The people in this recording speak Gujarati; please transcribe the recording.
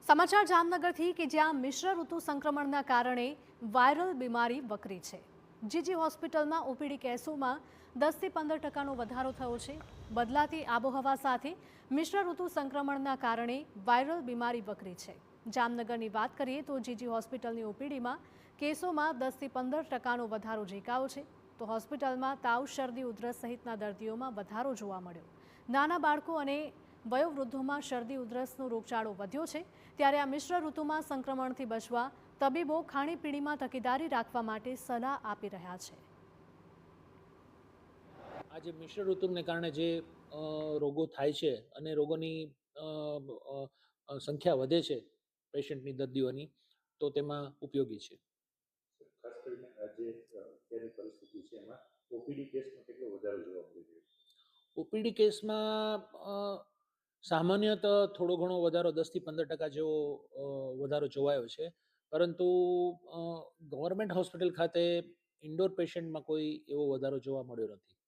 સમાચાર જામનગરથી કે જ્યાં મિશ્ર ઋતુ સંક્રમણના કારણે વાયરલ બીમારી વકરી છે। જીજી હોસ્પિટલમાં ઓપીડી કેસોમાં 10થી 15% વધારો થયો છે। બદલાતી આબોહવા સાથે મિશ્ર ઋતુ સંક્રમણના કારણે વાયરલ બીમારી વકરી છે। જામનગરની વાત કરીએ તો જીજી હોસ્પિટલની ઓપીડીમાં કેસોમાં 10થી 15% વધારો ઝીંકાયો છે। તો હોસ્પિટલમાં તાવ, શરદી, ઉધરસ સહિતના દર્દીઓમાં વધારો જોવા મળ્યો। નાના બાળકો અને વયોવૃદ્ધોમાં શરદી ઉધરસનો રોગચાળો વધ્યો છે। ત્યારે આ મિશ્ર ઋતુમાં સંક્રમણથી બચવા તબીબો ખાણીપીણીમાં તકેદારી રાખવા માટે સલાહ આપી રહ્યા છે। આ જે મિશ્ર ઋતુને કારણે જે રોગો થાય છે અને રોગોની સંખ્યા વધે છે પેશન્ટની, દર્દીઓની, તો તેમાં ઉપયોગી છે। ખાસ કરીને આજે અત્યારની પરિસ્થિતિ છે એમાં ઓપીડી કેસમાં કેટલો વધારો જોવા મળી રહ્યો છે? ઓપીડી કેસમાં સામાન્યત થોડો ઘણો વધારો 10થી 15% જેવો વધારો જોવાયો છે, પરંતુ ગવર્મેન્ટ હોસ્પિટલ ખાતે ઇન્ડોર પેશન્ટમાં કોઈ એવો વધારો જોવા મળ્યો નથી।